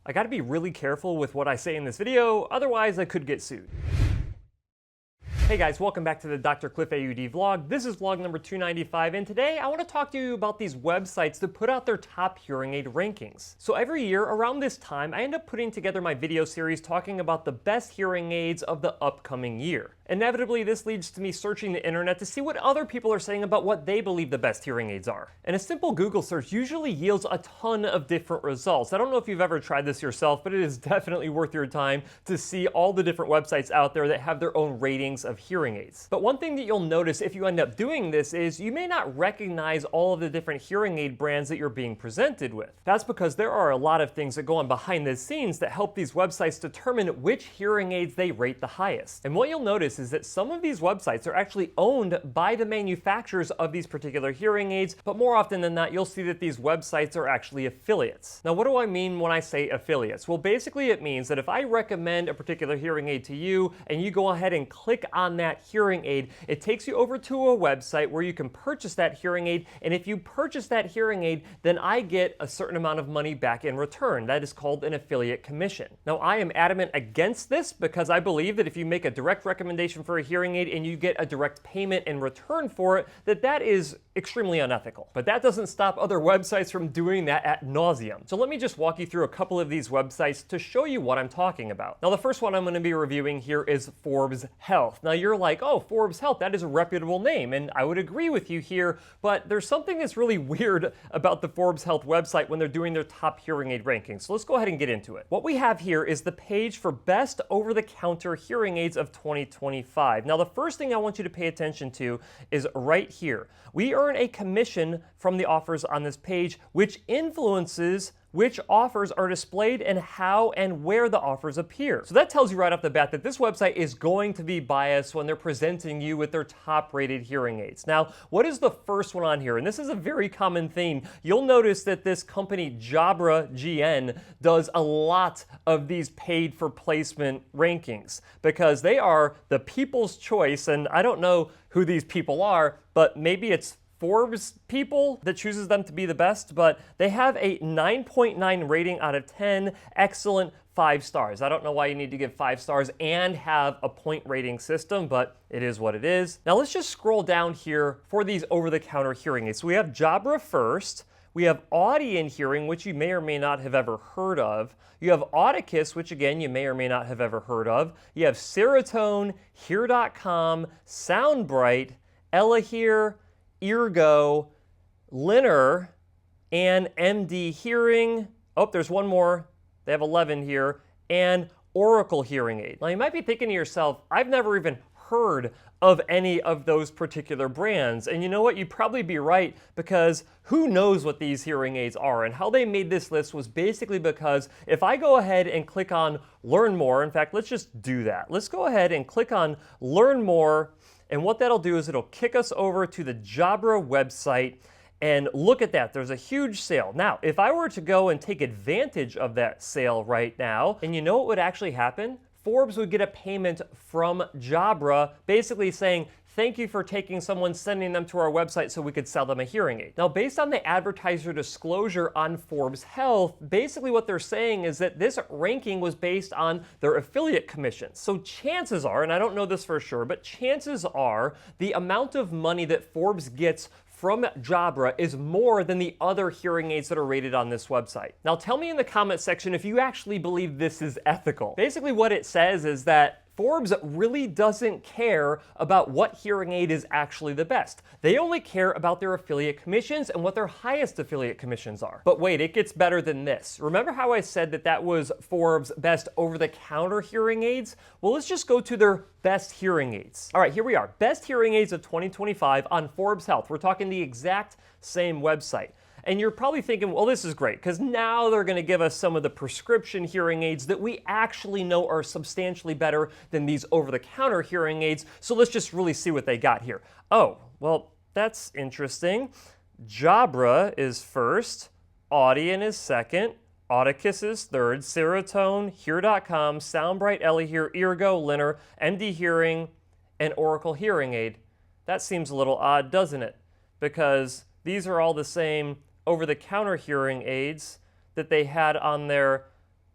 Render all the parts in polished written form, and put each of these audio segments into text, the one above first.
I gotta be really careful with what I say in this video, otherwise I could get sued. Hey guys, welcome back to the Dr. Cliff AUD vlog. This is vlog number 295, and today I want to talk to you about these websites that put out their top hearing aid rankings. So every year around this time, I end up putting together my video series talking about the best hearing aids of the upcoming year. Inevitably, this leads to me searching the internet to see what other people are saying about what they believe the best hearing aids are. And a simple Google search usually yields a ton of different results. I don't know if you've ever tried this yourself, but it is definitely worth your time to see all the different websites out there that have their own ratings of hearing aids. But one thing that you'll notice if you end up doing this is you may not recognize all of the different hearing aid brands that you're being presented with. That's because there are a lot of things that go on behind the scenes that help these websites determine which hearing aids they rate the highest. And what you'll notice is that some of these websites are actually owned by the manufacturers of these particular hearing aids, but more often than not, you'll see that these websites are actually affiliates. Now, what do I mean when I say affiliates? Well, basically it means that if I recommend a particular hearing aid to you and you go ahead and click on that hearing aid, it takes you over to a website where you can purchase that hearing aid, and if you purchase that hearing aid, then I get a certain amount of money back in return. That is called an affiliate commission. Now, I am adamant against this because I believe that if you make a direct recommendation for a hearing aid and you get a direct payment in return for it, that is extremely unethical. But that doesn't stop other websites from doing that ad nauseum. So let me just walk you through a couple of these websites to show you what I'm talking about. Now, the first one I'm going to be reviewing here is Forbes Health. Now, you're like, oh, Forbes Health, that is a reputable name, and I would agree with you here, but there's something that's really weird about the Forbes Health website when they're doing their top hearing aid rankings. So let's go ahead and get into it. What we have here is the page for best over-the-counter hearing aids of 2025. Now, the first thing I want you to pay attention to is right here. We earn a commission from the offers on this page, which influences which offers are displayed and how and where the offers appear. So that tells you right off the bat that this website is going to be biased when they're presenting you with their top rated hearing aids. Now, what is the first one on here? And this is a very common theme. You'll notice that this company Jabra GN does a lot of these paid for placement rankings because they are the people's choice. And I don't know who these people are, but maybe it's Forbes people that chooses them to be the best, but they have a 9.9 rating out of 10, excellent, 5 stars. I don't know why you need to give 5 stars and have a point rating system, but it is what it is. Now let's just scroll down here for these over-the-counter hearing aids. So we have Jabra first. We have Audion Hearing, which you may or may not have ever heard of. You have Audicus, which again, you may or may not have ever heard of. You have Serotonin, Hear.com, Soundbright, Elahear, Eargo, Liner, and MD Hearing. Oh, there's one more. They have 11 here. And Oracle Hearing Aid. Now, you might be thinking to yourself, I've never even heard of any of those particular brands. And you know what? You'd probably be right, because who knows what these hearing aids are? And how they made this list was basically because if I go ahead and click on Learn More, in fact, let's just do that. Let's go ahead and click on Learn More. And what that'll do is it'll kick us over to the Jabra website, and look at that, there's a huge sale. Now, if I were to go and take advantage of that sale right now, and you know what would actually happen? Forbes would get a payment from Jabra basically saying, thank you for taking someone, sending them to our website so we could sell them a hearing aid. Now, based on the advertiser disclosure on Forbes Health, basically what they're saying is that this ranking was based on their affiliate commissions. So chances are, and I don't know this for sure, but chances are the amount of money that Forbes gets from Jabra is more than the other hearing aids that are rated on this website. Now tell me in the comment section if you actually believe this is ethical. Basically what it says is that Forbes really doesn't care about what hearing aid is actually the best. They only care about their affiliate commissions and what their highest affiliate commissions are. But wait, it gets better than this. Remember how I said that that was Forbes' best over-the-counter hearing aids? Well, let's just go to their best hearing aids. All right, here we are. Best hearing aids of 2025 on Forbes Health. We're talking the exact same website. And you're probably thinking, well, this is great, because now they're going to give us some of the prescription hearing aids that we actually know are substantially better than these over-the-counter hearing aids. So let's just really see what they got here. Oh, well, that's interesting. Jabra is first, Audion is second, Audicus is third, Serotonin, Hear.com, Soundbright, Elahear, Eargo, Liner, MD Hearing, and Oracle Hearing Aid. That seems a little odd, doesn't it? Because these are all the same over-the-counter hearing aids that they had on their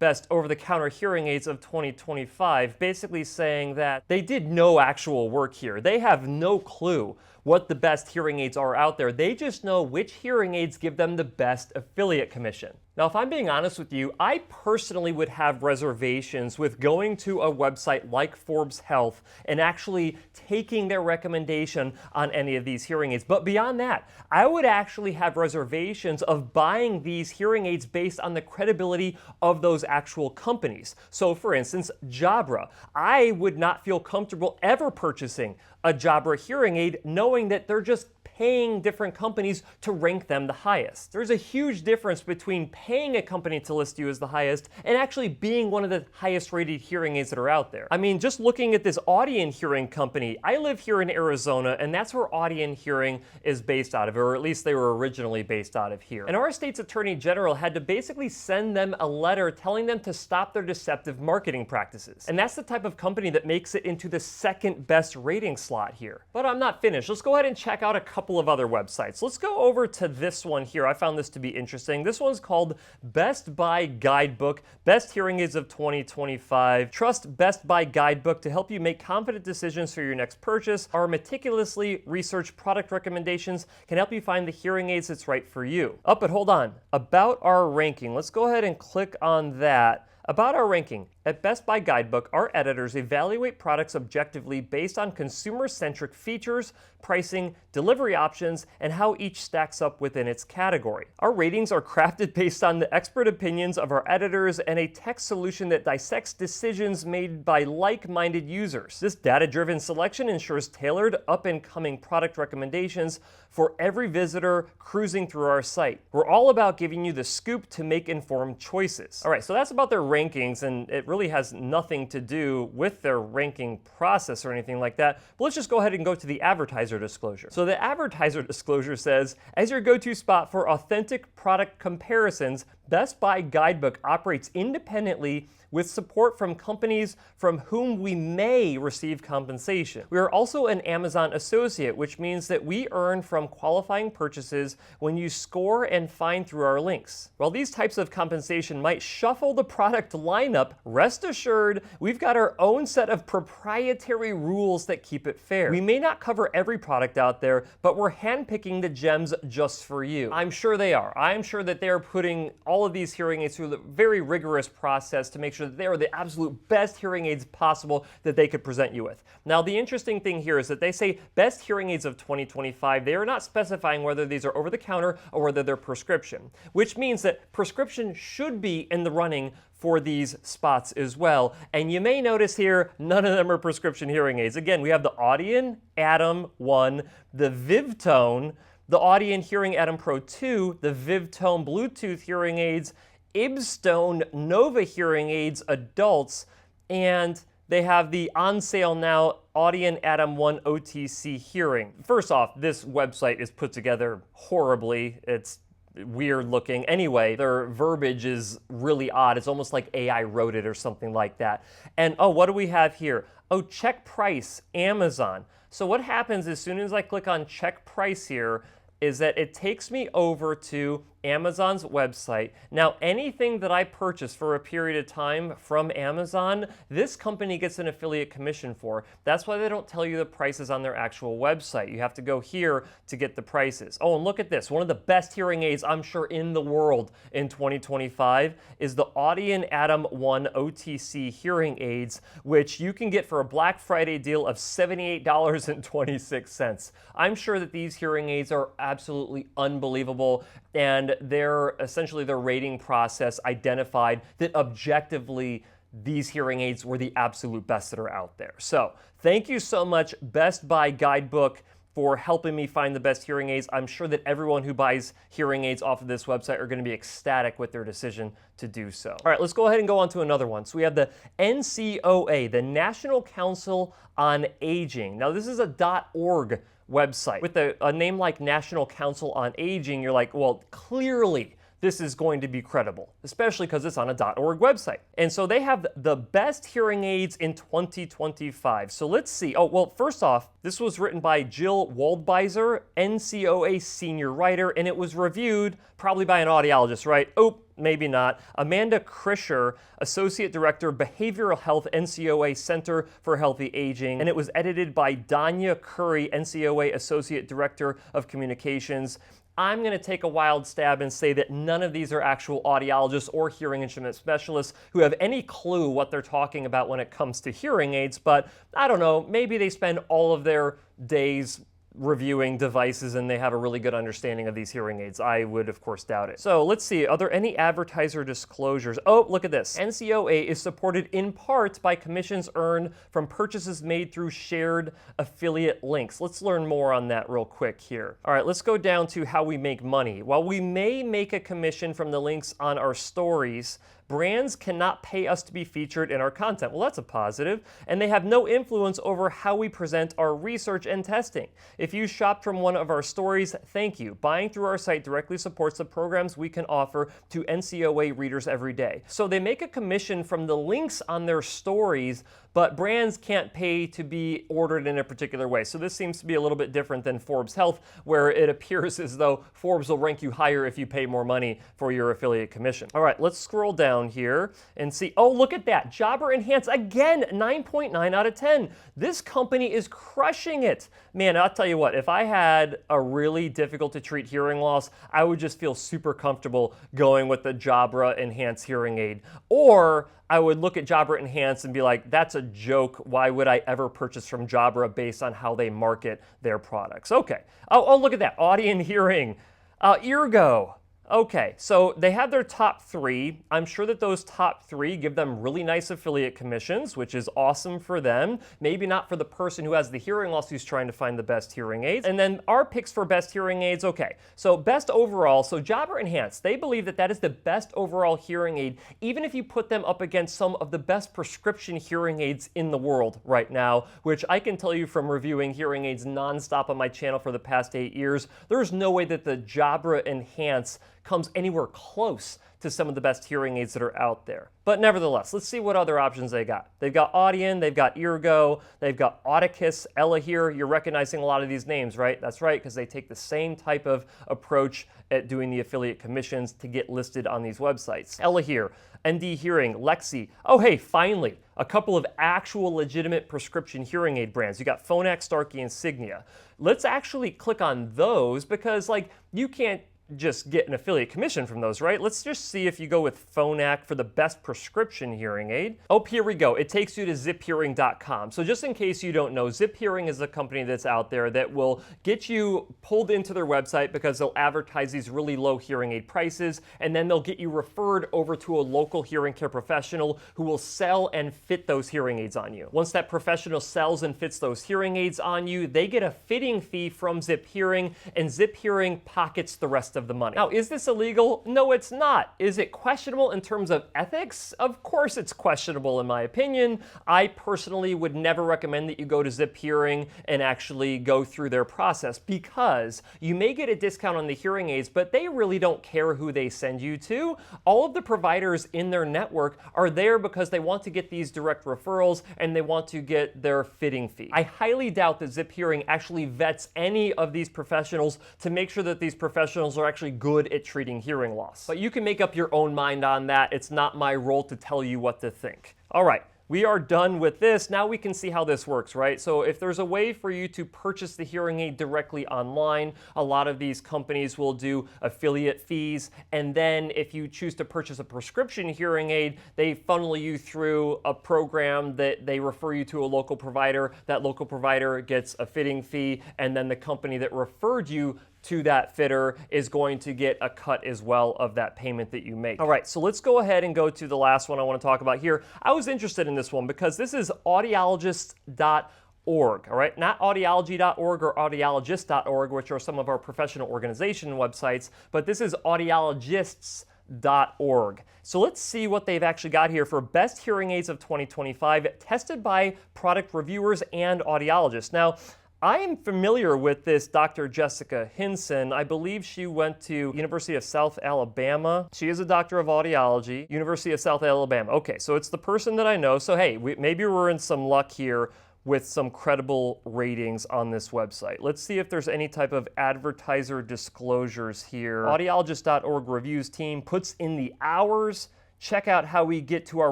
best over-the-counter hearing aids of 2025, basically saying that they did no actual work here. They have no clue what the best hearing aids are out there. They just know which hearing aids give them the best affiliate commission. Now, if I'm being honest with you, I personally would have reservations with going to a website like Forbes Health and actually taking their recommendation on any of these hearing aids. But beyond that, I would actually have reservations of buying these hearing aids based on the credibility of those actual companies. So for instance, Jabra. I would not feel comfortable ever purchasing a Jabra hearing aid knowing that they're just paying different companies to rank them the highest. There's a huge difference between paying a company to list you as the highest and actually being one of the highest rated hearing aids that are out there. I mean, just looking at this Audion Hearing company, I live here in Arizona, and that's where Audion Hearing is based out of, or at least they were originally based out of here. And our state's attorney general had to basically send them a letter telling them to stop their deceptive marketing practices. And that's the type of company that makes it into the second best rating slot here. But I'm not finished. Let's go ahead and check out a couple of other websites. Let's go over to this one here. I found this to be interesting. This one's called Best Buy Guidebook, Best Hearing Aids of 2025. Trust Best Buy Guidebook to help you make confident decisions for your next purchase. Our meticulously researched product recommendations can help you find the hearing aids that's right for you. Oh, but hold on. About our ranking. Let's go ahead and click on that. About our ranking. At Best Buy Guidebook, our editors evaluate products objectively based on consumer-centric features, pricing, delivery options, and how each stacks up within its category. Our ratings are crafted based on the expert opinions of our editors and a tech solution that dissects decisions made by like-minded users. This data-driven selection ensures tailored, up-and-coming product recommendations for every visitor cruising through our site. We're all about giving you the scoop to make informed choices. All right, so that's about their rankings, and it really has nothing to do with their ranking process or anything like that. But let's just go ahead and go to the advertiser disclosure. So the advertiser disclosure says, as your go-to spot for authentic product comparisons, Best Buy Guidebook operates independently with support from companies from whom we may receive compensation. We are also an Amazon associate, which means that we earn from qualifying purchases when you score and find through our links. While these types of compensation might shuffle the product lineup, rest assured, we've got our own set of proprietary rules that keep it fair. We may not cover every product out there, but we're handpicking the gems just for you. I'm sure they are. I'm sure that they are putting all of these hearing aids through the very rigorous process to make sure that they are the absolute best hearing aids possible that they could present you with. Now, the interesting thing here is that they say best hearing aids of 2025. They are not specifying whether these are over the counter or whether they're prescription, which means that prescription should be in the running for these spots as well. And you may notice here, none of them are prescription hearing aids. Again, we have the Audion Atom 1, the Vivtone, the Audion Hearing Atom Pro 2, the Vivtone Bluetooth hearing aids, Ibstone Nova hearing aids adults, and they have the on sale now Audion Atom 1 OTC hearing. First off, this website is put together horribly. It's weird looking. Anyway, their verbiage is really odd. It's almost like AI wrote it or something like that. And oh, what do we have here? Oh, check price, Amazon. So what happens as soon as I click on check price here is that it takes me over to Amazon's website. Now, anything that I purchase for a period of time from Amazon, this company gets an affiliate commission for. That's why they don't tell you the prices on their actual website. You have to go here to get the prices. Oh, and look at this. One of the best hearing aids, I'm sure, in the world in 2025 is the Audion Atom 1 OTC hearing aids, which you can get for a Black Friday deal of $78.26. I'm sure that these hearing aids are absolutely unbelievable, and their rating process identified that objectively these hearing aids were the absolute best that are out there. So thank you so much, Best Buy Guidebook, for helping me find the best hearing aids. I'm sure that everyone who buys hearing aids off of this website are going to be ecstatic with their decision to do so. All right, let's go ahead and go on to another one. So we have the NCOA, the National Council on Aging. Now this is a .org website. With a name like National Council on Aging, you're like, well, clearly this is going to be credible, especially because it's on a .org website. And so they have the best hearing aids in 2025. So let's see. Oh, well, first off, this was written by Jill Waldbeiser, NCOA senior writer, and it was reviewed probably by an audiologist, right? Oh, maybe not. Amanda Krischer, Associate Director, Behavioral Health, NCOA Center for Healthy Aging. And it was edited by Danya Curry, NCOA Associate Director of Communications. I'm going to take a wild stab and say that none of these are actual audiologists or hearing instrument specialists who have any clue what they're talking about when it comes to hearing aids, but I don't know, maybe they spend all of their days reviewing devices and they have a really good understanding of these hearing aids. I would, of course, doubt it. So let's see, are there any advertiser disclosures? Oh, look at this. NCOA is supported in part by commissions earned from purchases made through shared affiliate links. Let's learn more on that real quick here. All right, let's go down to how we make money. While we may make a commission from the links on our stories, brands cannot pay us to be featured in our content. Well, that's a positive. And they have no influence over how we present our research and testing. If you shop from one of our stories, thank you. Buying through our site directly supports the programs we can offer to NCOA readers every day. So they make a commission from the links on their stories, but brands can't pay to be ordered in a particular way. So this seems to be a little bit different than Forbes Health, where it appears as though Forbes will rank you higher if you pay more money for your affiliate commission. All right, let's scroll down here and see, oh, look at that. Jobber Enhance, again, 9.9 out of 10. This company is crushing it. Man, I'll tell you what, if I had a really difficult to treat hearing loss, I would just feel super comfortable going with the Jabra Enhance hearing aid. Or I would look at Jabra Enhance and be like, that's a joke. Why would I ever purchase from Jabra based on how they market their products? Okay. Oh, look at that. Audient Hearing. Eargo. Okay, so they have their top three. I'm sure that those top three give them really nice affiliate commissions, which is awesome for them. Maybe not for the person who has the hearing loss who's trying to find the best hearing aids. And then our picks for best hearing aids, okay. So best overall, so Jabra Enhance, they believe that that is the best overall hearing aid, even if you put them up against some of the best prescription hearing aids in the world right now, which I can tell you from reviewing hearing aids nonstop on my channel for the past 8 years, there's no way that the Jabra Enhance comes anywhere close to some of the best hearing aids that are out there. But nevertheless, let's see what other options they got. They've got Audient, they've got Eargo, they've got Audicus, Ella here. You're recognizing a lot of these names, right? That's right, because they take the same type of approach at doing the affiliate commissions to get listed on these websites. Ella here, ND Hearing, Lexi. Oh, hey, finally, a couple of actual legitimate prescription hearing aid brands. You got Phonak, Starkey, and Signia. Let's actually click on those because, like, you can't just get an affiliate commission from those, right? Let's just see if you go with Phonak for the best prescription hearing aid. Oh, here we go. It takes you to ziphearing.com. So just in case you don't know, Zip Hearing is a company that's out there that will get you pulled into their website because they'll advertise these really low hearing aid prices, and then they'll get you referred over to a local hearing care professional who will sell and fit those hearing aids on you. Once that professional sells and fits those hearing aids on you, they get a fitting fee from Zip Hearing, and Zip Hearing pockets the rest of the money. Now, is this illegal? No, it's not. Is it questionable in terms of ethics? Of course it's questionable in my opinion. I personally would never recommend that you go to Zip Hearing and actually go through their process because you may get a discount on the hearing aids, but they really don't care who they send you to. All of the providers in their network are there because they want to get these direct referrals and they want to get their fitting fee. I highly doubt that Zip Hearing actually vets any of these professionals to make sure that these professionals are actually good at treating hearing loss. But you can make up your own mind on that. It's not my role to tell you what to think. All right. We are done with this. Now we can see how this works, right? So if there's a way for you to purchase the hearing aid directly online, a lot of these companies will do affiliate fees. And then if you choose to purchase a prescription hearing aid, they funnel you through a program that they refer you to a local provider. That local provider gets a fitting fee, and then the company that referred you to that fitter is going to get a cut as well of that payment that you make. All right, so let's go ahead and go to the last one I want to talk about here. I was interested in this one because this is audiologist.org, all right? Not audiology.org or audiologist.org, which are some of our professional organization websites, but this is audiologists.org. So let's see what they've actually got here for best hearing aids of 2025, tested by product reviewers and audiologists. Now, I am familiar with this Dr. Jessica Hinson. I believe she went to University of South Alabama. She is a doctor of audiology, University of South Alabama. Okay, so it's the person that I know. So hey, maybe we're in some luck here with some credible ratings on this website. Let's see if there's any type of advertiser disclosures here. Audiologist.org reviews team puts in the hours. Check out how we get to our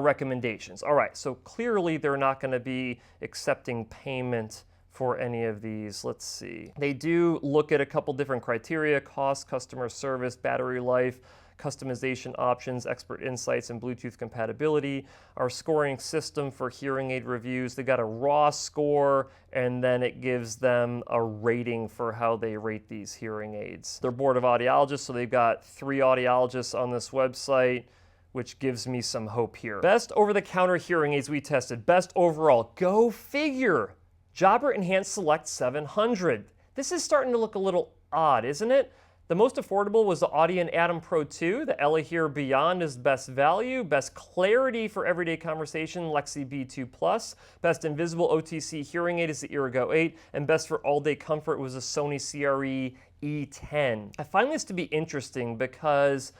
recommendations. All right, so clearly they're not going to be accepting payment for any of these. Let's see. They do look at a couple different criteria: cost, customer service, battery life, customization options, expert insights, and Bluetooth compatibility. Our scoring system for hearing aid reviews, they got a raw score, and then it gives them a rating for how they rate these hearing aids. They're board of audiologists, so they've got 3 audiologists on this website, which gives me some hope here. Best over-the-counter hearing aids we tested. Best overall. Go figure. Jobber Enhanced Select 700. This is starting to look a little odd, isn't it? The most affordable was the Audient Atom Pro 2. The EleHear Beyond is best value. Best clarity for everyday conversation, Lexi B2 Plus. Best invisible OTC hearing aid is the Irigo 8. And best for all-day comfort was the Sony CRE E10. I find this to be interesting because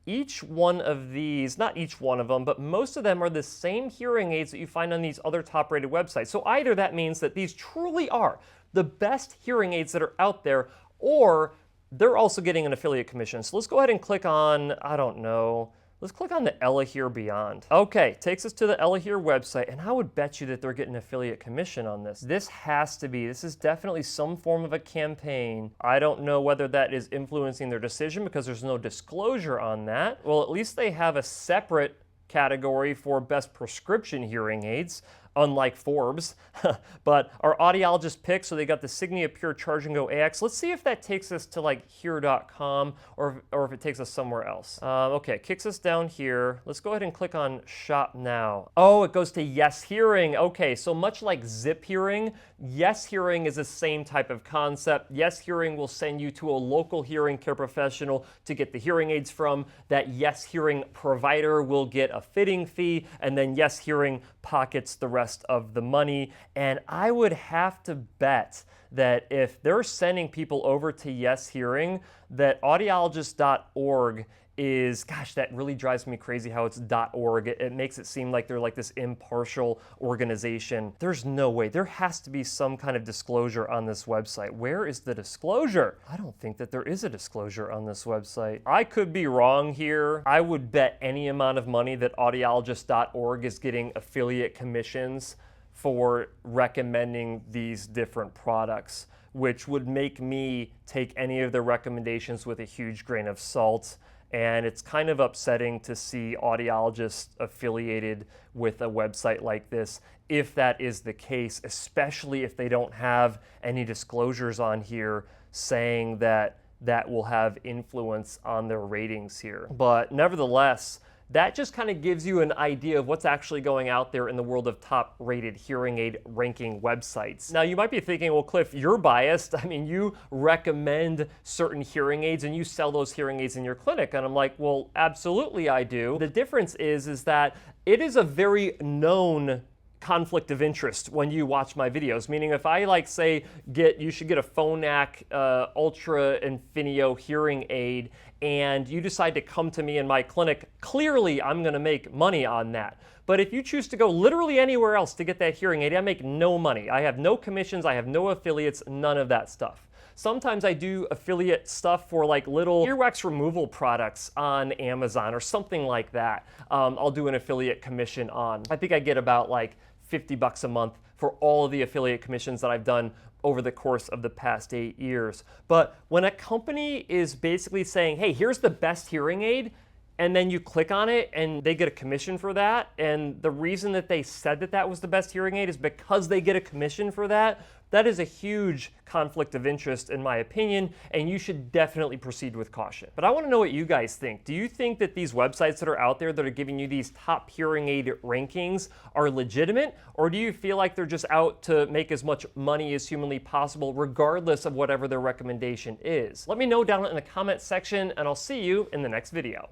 each one of these, not each one of them, but most of them are the same hearing aids that you find on these other top-rated websites. So either that means that these truly are the best hearing aids that are out there, or they're also getting an affiliate commission. So let's go ahead and click on, I don't know, let's click on the EleHear Beyond. Okay, takes us to the EleHear website, and I would bet you that they're getting affiliate commission on this. This is definitely some form of a campaign. I don't know whether that is influencing their decision because there's no disclosure on that. Well, at least they have a separate category for best prescription hearing aids, unlike Forbes. But our audiologist pick, so they got the Signia Pure Charge and Go AX. Let's see if that takes us to like here.com or if it takes us somewhere else. Okay, kicks us down here. Let's go ahead and click on Shop Now. Oh, it goes to Yes Hearing. Okay, so much like Zip Hearing, Yes Hearing is the same type of concept. Yes Hearing will send you to a local hearing care professional to get the hearing aids from. That Yes Hearing provider will get a fitting fee, and then Yes Hearing pockets the rest of the money. And I would have to bet that if they're sending people over to Yes Hearing, that audiologist.org is, gosh, that really drives me crazy how it's .org. It makes it seem like they're like this impartial organization. There's no way. There has to be some kind of disclosure on this website. Where is the disclosure? I don't think that there is a disclosure on this website. I could be wrong here. I would bet any amount of money that audiologist.org is getting affiliate commissions for recommending these different products, which would make me take any of their recommendations with a huge grain of salt. And it's kind of upsetting to see audiologists affiliated with a website like this, if that is the case, especially if they don't have any disclosures on here saying that that will have influence on their ratings here. But nevertheless, that just kind of gives you an idea of what's actually going out there in the world of top-rated hearing aid ranking websites. Now, you might be thinking, well, Cliff, you're biased. I mean, you recommend certain hearing aids and you sell those hearing aids in your clinic. And I'm like, well, absolutely I do. The difference is that it is a very known conflict of interest when you watch my videos. Meaning if I like say you should get a Phonak Ultra Infinio hearing aid and you decide to come to me in my clinic, clearly I'm gonna make money on that. But if you choose to go literally anywhere else to get that hearing aid, I make no money. I have no commissions, I have no affiliates, none of that stuff. Sometimes I do affiliate stuff for like little earwax removal products on Amazon or something like that. I'll do an affiliate commission on. I think I get about like $50 a month for all of the affiliate commissions that I've done over the course of the past 8 years. But when a company is basically saying, hey, here's the best hearing aid, and then you click on it and they get a commission for that, and the reason that they said that that was the best hearing aid is because they get a commission for that, that is a huge conflict of interest in my opinion, and you should definitely proceed with caution. But I want to know what you guys think. Do you think that these websites that are out there that are giving you these top hearing aid rankings are legitimate, or do you feel like they're just out to make as much money as humanly possible regardless of whatever their recommendation is? Let me know down in the comment section, and I'll see you in the next video.